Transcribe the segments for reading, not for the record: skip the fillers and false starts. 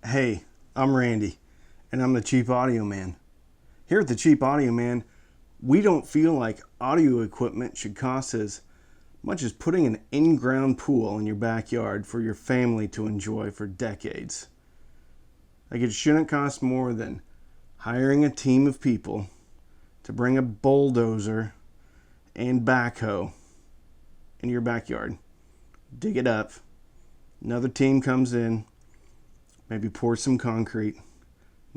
Hey, I'm Randy, and I'm the Cheap Audio Man. Here at the Cheap Audio Man, we don't feel like audio equipment should cost as much as putting an in-ground pool in your backyard for your family to enjoy for decades. Like, it shouldn't cost more than hiring a team of people to bring a bulldozer and backhoe in your backyard, dig it up. Another team comes in, maybe pour some concrete.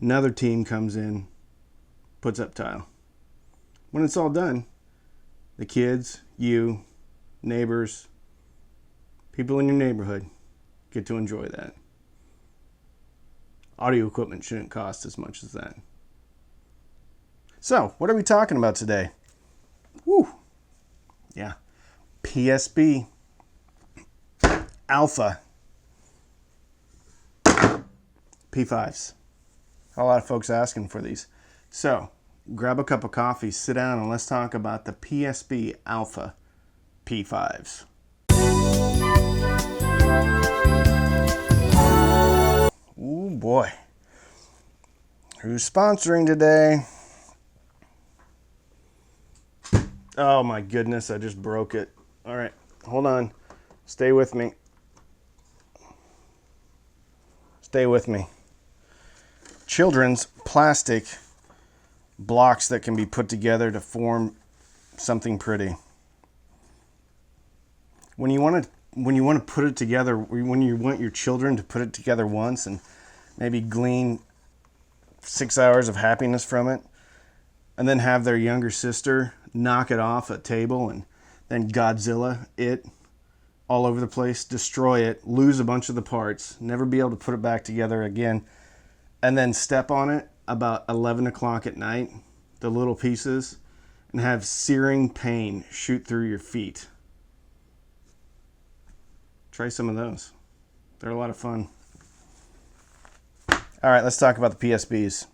Another team comes in, puts up tile. When it's all done, the kids, you, neighbors, people in your neighborhood get to enjoy that. Audio equipment shouldn't cost as much as that. So, what are we talking about today? Woo! Yeah, PSB Alpha P5s. A lot of folks asking for these. So, grab a cup of coffee, sit down, and let's talk about the PSB Alpha P5s. Ooh boy. Who's sponsoring today? Oh my goodness, I just broke it. All right, hold on. Stay with me. Stay with me. Children's plastic blocks that can be put together to form something pretty. When you want to put it together, when you want your children to put it together once and maybe glean 6 hours of happiness from it, and then have their younger sister knock it off a table and then Godzilla it all over the place, destroy it, lose a bunch of the parts, never be able to put it back together again, and then step on it about 11 o'clock at night, the little pieces, and have searing pain shoot through your feet. Try some of those. They're a lot of fun. All right, let's talk about the PSBs.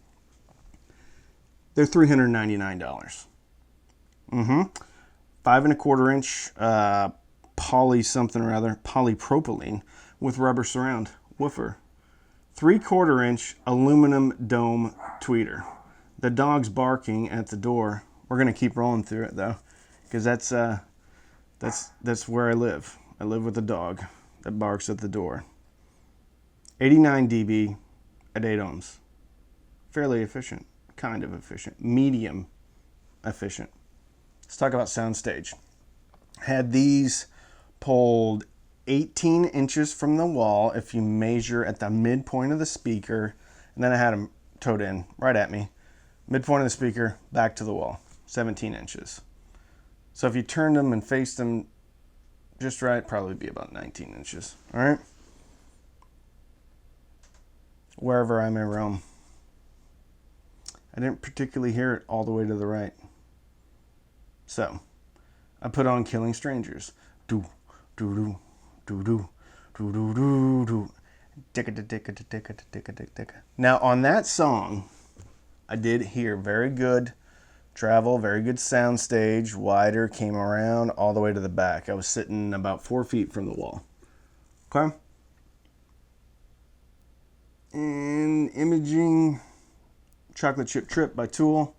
They're $399. 5¼ inch polypropylene with rubber surround woofer. 3/4 inch aluminum dome tweeter. The dog's barking at the door. We're gonna keep rolling through it though, because that's where I live. I live with a dog that barks at the door. 89 dB at 8 ohms. Fairly efficient, kind of efficient, medium efficient. Let's talk about soundstage. Had these pulled 18 inches from the wall if you measure at the midpoint of the speaker, and then I had them towed in right at me. Midpoint of the speaker, back to the wall, 17 inches. So if you turned them and faced them just right, probably be about 19 inches. All right? Wherever I may roam. I didn't particularly hear it all the way to the right. So, I put on Killing Strangers. Do, do, do, do, do, do, do, do, do. Now, on that song, I did hear very good travel, very good sound stage, wider, came around all the way to the back. I was sitting about 4 feet from the wall. Okay? And imaging, Chocolate Chip Trip by Tool.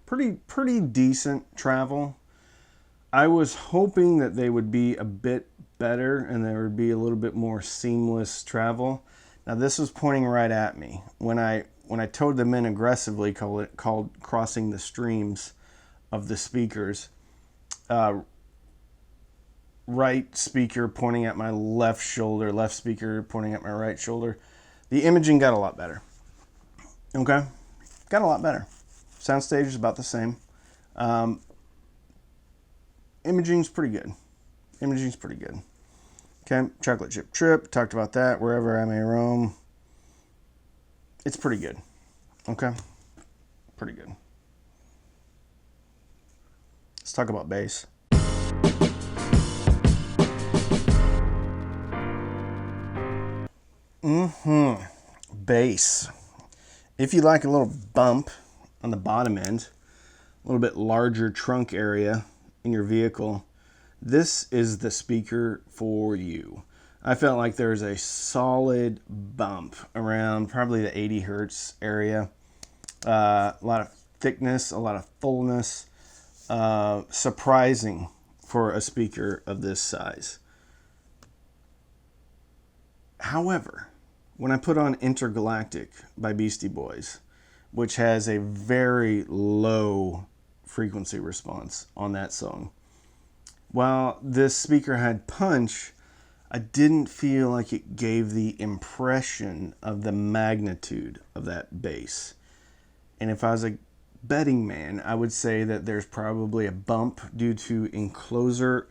Pretty decent travel. I was hoping that they would be a bit better and there would be a little bit more seamless travel. Now this was pointing right at me. When I towed them in aggressively, called crossing the streams of the speakers, right speaker pointing at my left shoulder, left speaker pointing at my right shoulder, the imaging got a lot better. Okay? Got a lot better. Soundstage is about the same. Imaging's pretty good. Imaging's pretty good. Okay, Chocolate Chip Trip, talked about that. Wherever I may roam. It's pretty good. Okay? Pretty good. Let's talk about bass. Bass. If you like a little bump on the bottom end, a little bit larger trunk area in your vehicle, this is the speaker for you. I felt like there was a solid bump around probably the 80 hertz area. A lot of thickness, a lot of fullness. Surprising for a speaker of this size. However, when I put on Intergalactic by Beastie Boys, which has a very low frequency response on that song, while this speaker had punch, I didn't feel like it gave the impression of the magnitude of that bass. And if I was a betting man, I would say that there's probably a bump due to enclosure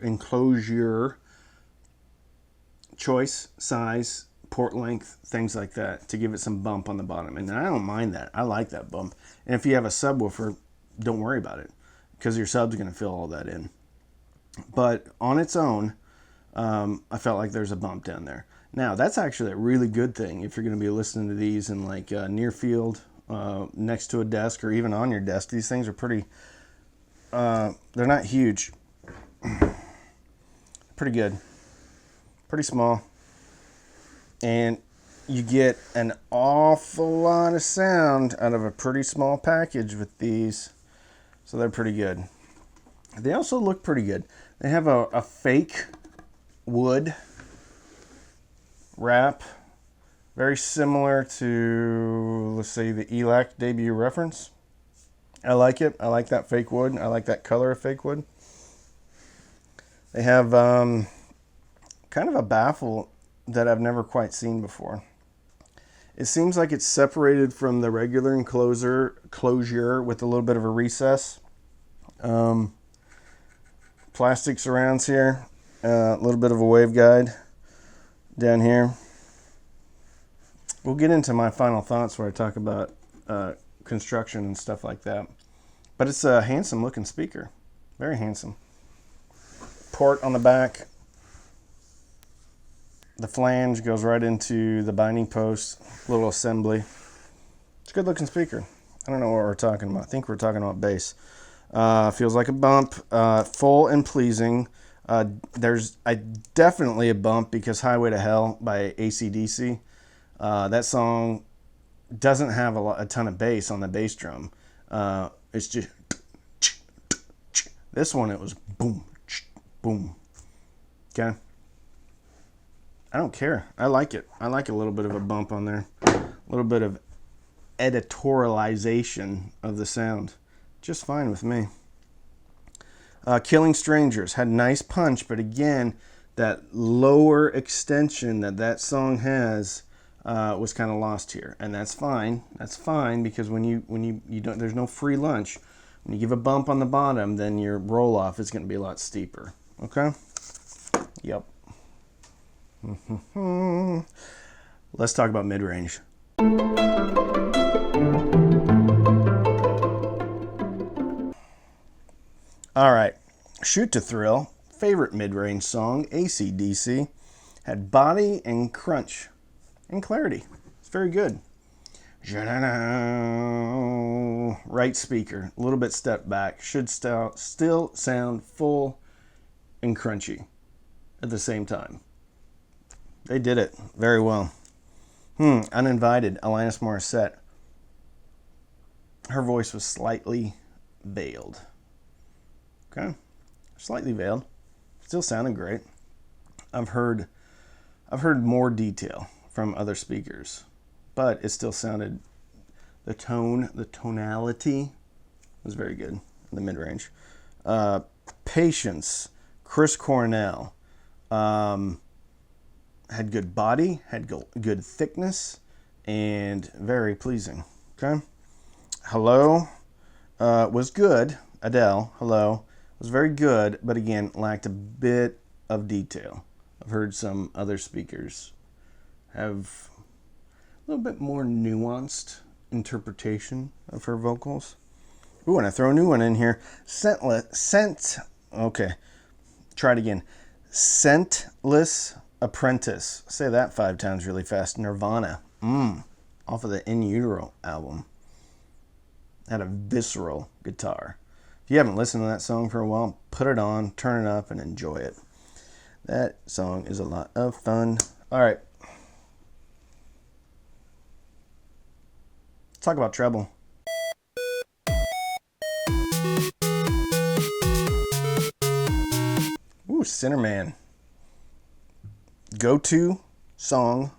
choice, size, port length, things like that, to give it some bump on the bottom. And I don't mind that. I like that bump. And if you have a subwoofer, don't worry about it, because your sub's going to fill all that in. But on its own, I felt like there's a bump down there. Now, that's actually a really good thing if you're going to be listening to these in like near field, next to a desk, or even on your desk. These things are pretty, they're not huge. Pretty good. Pretty small. And you get an awful lot of sound out of a pretty small package with these. So they're pretty good. They also look pretty good. They have a fake wood wrap, very similar to, let's say, the ELAC debut reference. I like it. I like that fake wood. I like that color of fake wood. They have kind of a baffle that I've never quite seen before. It seems like it's separated from the regular enclosure with a little bit of a recess. Plastic surrounds here. A little bit of a waveguide down here. We'll get into my final thoughts where I talk about construction and stuff like that. But it's a handsome looking speaker. Very handsome. Port on the back. The flange goes right into the binding post. Little assembly. It's a good looking speaker. I don't know what we're talking about. I think we're talking about bass. Feels like a bump. Full and pleasing. There's definitely a bump because Highway to Hell by AC/DC. That song doesn't have a ton of bass on the bass drum. It's just this one. It was boom, boom. Okay. I don't care. I like it. I like a little bit of a bump on there. A little bit of editorialization of the sound. Just fine with me. Killing Strangers had nice punch, but again, that lower extension that song has was kind of lost here, and that's fine. That's fine because when you don't, there's no free lunch. When you give a bump on the bottom, then your roll off is going to be a lot steeper. Okay. Yep. Let's talk about mid-range. All right, Shoot to Thrill, favorite mid-range song, AC/DC, had body and crunch and clarity. It's very good. Right speaker, a little bit step back, should still sound full and crunchy at the same time. They did it very well. Uninvited, Alanis Morissette. Her voice was slightly veiled. Okay, slightly veiled. Still sounded great. I've heard more detail from other speakers, but it still sounded, the tonality was very good in the mid-range. Patience, Chris Cornell. Had good body, had good thickness, and very pleasing. Okay. Hello was good. Adele, Hello, was very good, but again, lacked a bit of detail. I've heard some other speakers have a little bit more nuanced interpretation of her vocals. Ooh, and I throw a new one in here. Okay, try it again. Scentless Apprentice. Say that 5 times really fast. Nirvana. Off of the In Utero album. Had a visceral guitar. If you haven't listened to that song for a while, put it on, turn it up, and enjoy it. That song is a lot of fun. All right. Let's talk about treble. Ooh, Cinnamon. Go-to song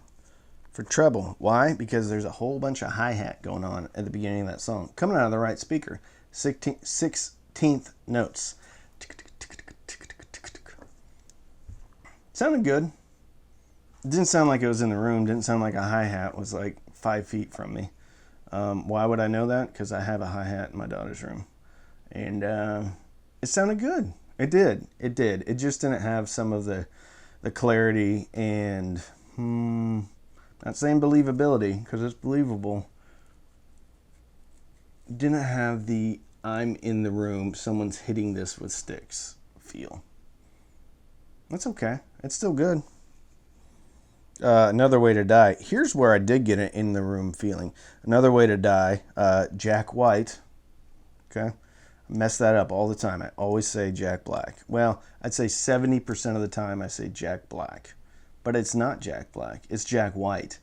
for treble. Why? Because there's a whole bunch of hi-hat going on at the beginning of that song. Coming out of the right speaker. 16th notes. Sounded good. It didn't sound like it was in the room. Didn't sound like a hi-hat was like 5 feet from me. Why would I know that? Because I have a hi-hat in my daughter's room. And it sounded good. It did. It did. It just didn't have some of the clarity and, not saying believability, because it's believable. Didn't have the I'm in the room, someone's hitting this with sticks feel. That's okay. It's still good. Another Way to Die. Here's where I did get an in the room feeling. Another Way to Die, Jack White. Okay. I mess that up all the time. I always say Jack Black. Well, I'd say 70% of the time I say Jack Black. But it's not Jack Black. It's Jack White,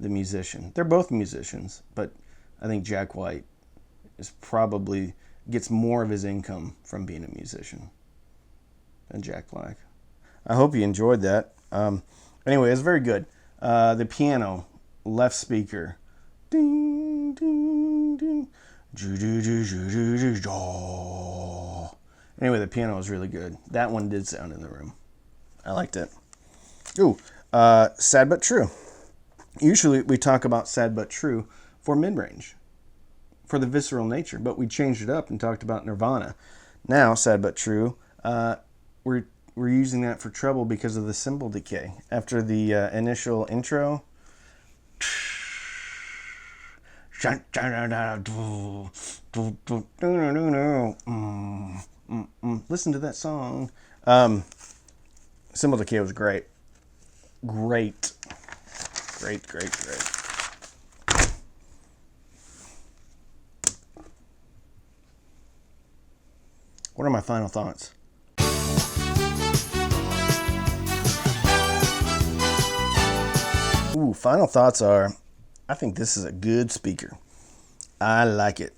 the musician. They're both musicians, but I think Jack White is probably gets more of his income from being a musician than Jack Black. I hope you enjoyed that. Anyway, it's very good. The piano, left speaker. Ding, ding, ding. Anyway, the piano was really good. That one did sound in the room. I liked it. Ooh, Sad But True. Usually we talk about Sad But True for mid-range, for the visceral nature, but we changed it up and talked about Nirvana. Now, Sad But True, we're using that for treble because of the cymbal decay. After the initial intro, listen to that song. Cymbal decay was great. Great. What are my final thoughts? Ooh, final thoughts are, I think this is a good speaker. I like it.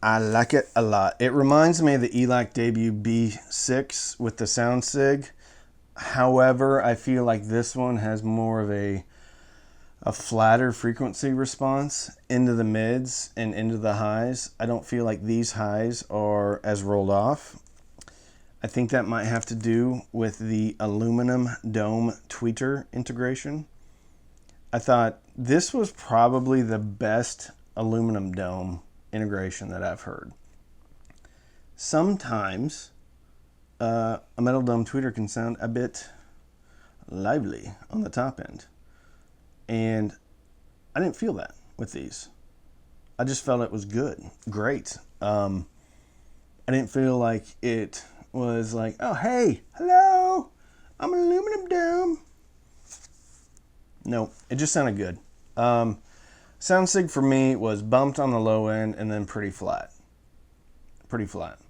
I like it a lot. It reminds me of the ELAC debut B6 with the sound sig. However, I feel like this one has more of a flatter frequency response into the mids and into the highs. I don't feel like these highs are as rolled off. I think that might have to do with the aluminum dome tweeter integration. I thought this was probably the best aluminum dome integration that I've heard. Sometimes a metal dome tweeter can sound a bit lively on the top end. And I didn't feel that with these. I just felt it was good, great. I didn't feel like it was like, oh, hey, hello, I'm an aluminum dome. No, it just sounded good. Sound sig for me was bumped on the low end and then pretty flat. Pretty flat.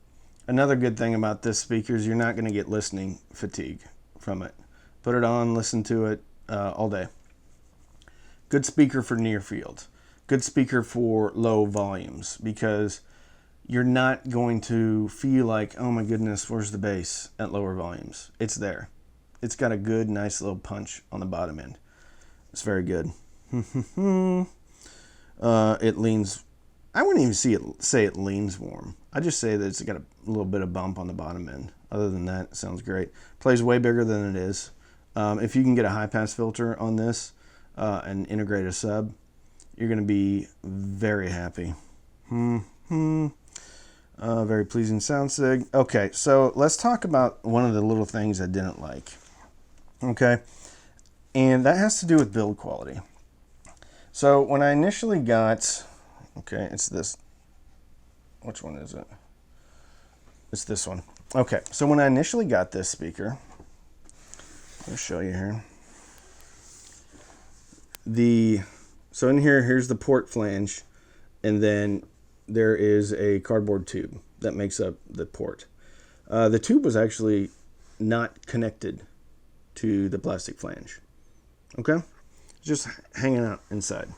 Another good thing about this speaker is you're not going to get listening fatigue from it. Put it on, listen to it all day. Good speaker for near field. Good speaker for low volumes because you're not going to feel like, oh my goodness, where's the bass at lower volumes? It's there. It's got a good, nice little punch on the bottom end. It's very good. It leans, I wouldn't even say it leans warm. I just say that it's got a little bit of bump on the bottom end. Other than that, it sounds great. Plays way bigger than it is. If you can get a high pass filter on this and integrate a sub, you're going to be very happy. Very pleasing sound sig. Okay, so let's talk about one of the little things I didn't like. Okay, and that has to do with build quality. So when I initially got, okay, it's this. Which one is it? It's this one. Okay, so when I initially got this speaker, I'll show you here. So in here, here's the port flange, and then there is a cardboard tube that makes up the port. The tube was actually not connected to the plastic flange. Okay? Just hanging out inside.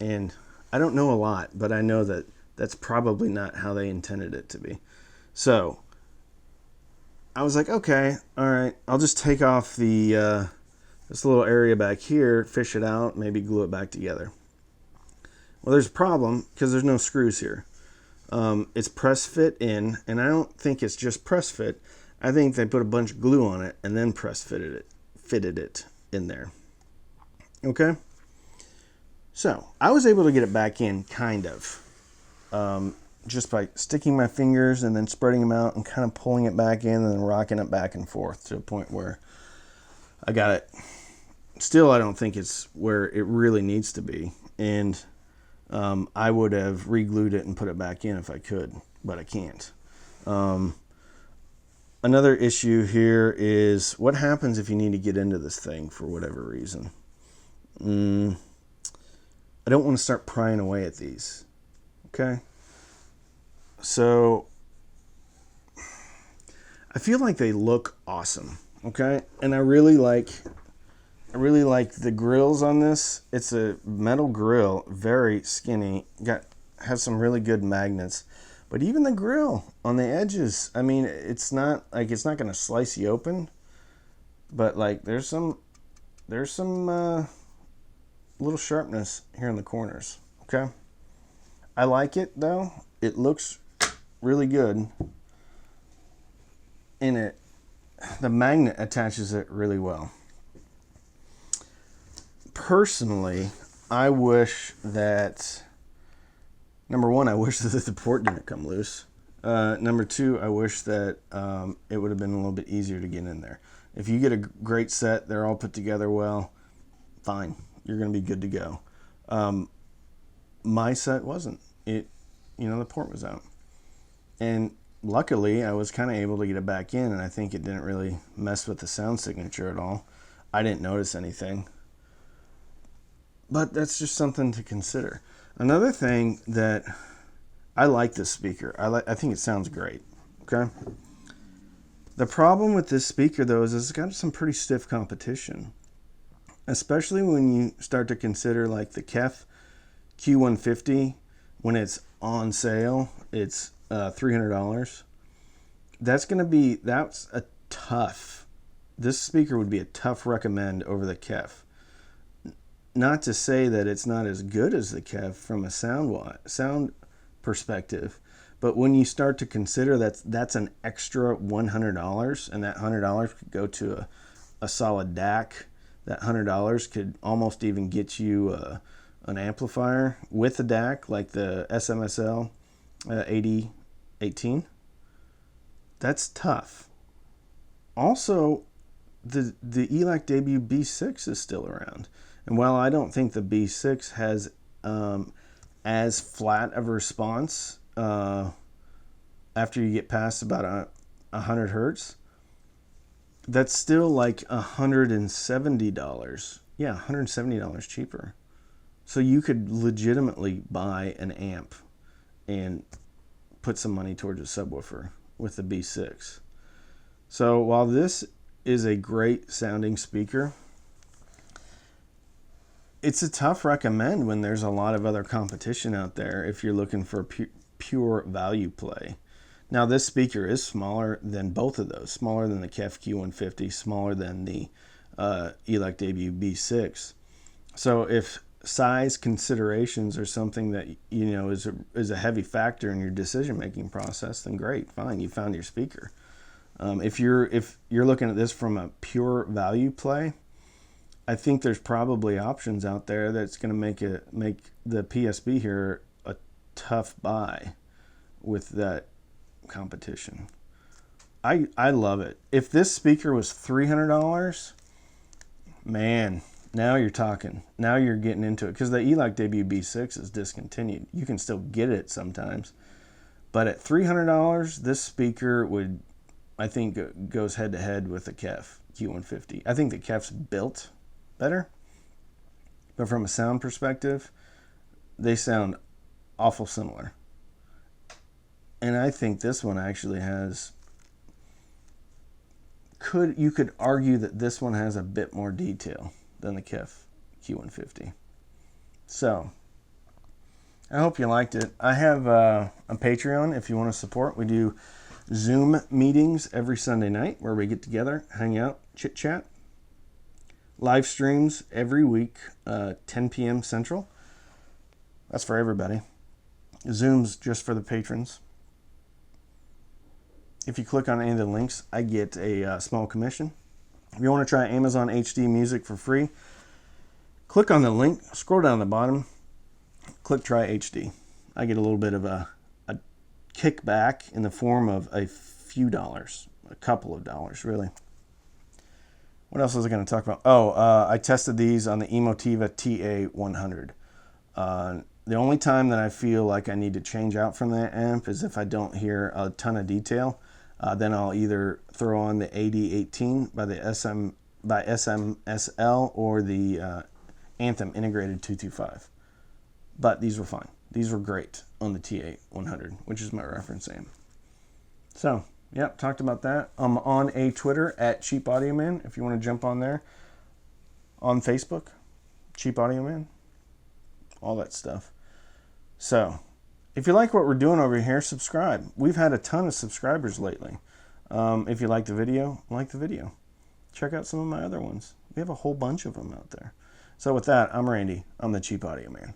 And I don't know a lot, but I know that that's probably not how they intended it to be. So I was like, okay, all right, I'll just take off the this little area back here, fish it out, maybe glue it back together. Well, there's a problem because there's no screws here. It's press fit in, and I don't think it's just press fit. I think they put a bunch of glue on it and then press fitted it in there. Okay? So, I was able to get it back in, kind of. Just by sticking my fingers and then spreading them out and kind of pulling it back in and then rocking it back and forth to a point where I got it. Still, I don't think it's where it really needs to be. And I would have re-glued it and put it back in if I could, but I can't. Another issue here is what happens if you need to get into this thing for whatever reason. I don't want to start prying away at these. Okay? So I feel like they look awesome. Okay? And I really like the grills on this. It's a metal grill, very skinny, has some really good magnets. But even the grill on the edges, I mean, it's not going to slice you open, but like there's some little sharpness here in the corners. Okay? I like it though. It looks really good. The magnet attaches it really well. Personally, I wish that, number one, I wish that the port didn't come loose. Number two, I wish that it would have been a little bit easier to get in there. If you get a great set, they're all put together well, fine. You're going to be good to go. My set wasn't. The port was out. And luckily, I was kind of able to get it back in, and I think it didn't really mess with the sound signature at all. I didn't notice anything. But that's just something to consider. Another thing that I like this speaker. I think it sounds great. Okay? The problem with this speaker, though, is it's got some pretty stiff competition. Especially when you start to consider like the KEF Q150, when it's on sale, it's $300. This speaker would be a tough recommend over the KEF. Not to say that it's not as good as the KEF from a sound perspective, but when you start to consider that's an extra $100, and that $100 could go to a solid DAC. That $100 could almost even get you an amplifier with a DAC, like the SMSL 8018. That's tough. Also, the ELAC debut B6 is still around. And while I don't think the B6 has as flat of a response after you get past about 100 hertz, that's still like $170. Yeah, $170 cheaper. So you could legitimately buy an amp and put some money towards a subwoofer with the B6. So while this is a great sounding speaker, it's a tough recommend when there's a lot of other competition out there if you're looking for pure value play. Now, this speaker is smaller than both of those, smaller than the KEF Q150, smaller than the ELAC debut B6. So if size considerations are something that is a heavy factor in your decision-making process, then great, fine, you found your speaker. If you're looking at this from a pure value play, I think there's probably options out there that's going to make the PSB here a tough buy with that competition. I love it. If this speaker was $300, man, now you're talking. Now you're getting into it, because the ELAC debut B6 is discontinued. You can still get it sometimes, but at $300, this speaker would, I think, goes head to head with the KEF Q150. I think the KEF's built better, but from a sound perspective, they sound awful similar. And I think this one actually has you could argue that this one has a bit more detail than the KIF Q150. So I hope you liked it. I have a Patreon if you want to support. We do Zoom meetings every Sunday night where we get together, hang out, chit chat. Live streams every week, 10 p.m. Central. That's for everybody. Zoom's just for the patrons. If you click on any of the links, I get a small commission. If you want to try Amazon HD Music for free, click on the link, scroll down the bottom, click Try HD. I get a little bit of a kickback in the form of a few dollars, a couple of dollars, really. What else was I going to talk about? I tested these on the Emotiva TA100. The only time that I feel like I need to change out from that amp is if I don't hear a ton of detail. Then I'll either throw on the AD18 by SMSL or the Anthem Integrated 225. But these were fine. These were great on the TA100, which is my reference amp. So, yep, talked about that. I'm on a Twitter at Cheap Audio Man if you want to jump on there. On Facebook, Cheap Audio Man. All that stuff. So, if you like what we're doing over here, subscribe. We've had a ton of subscribers lately. If you like the video, like the video. Check out some of my other ones. We have a whole bunch of them out there. So with that, I'm Randy. I'm the Cheap Audio Man.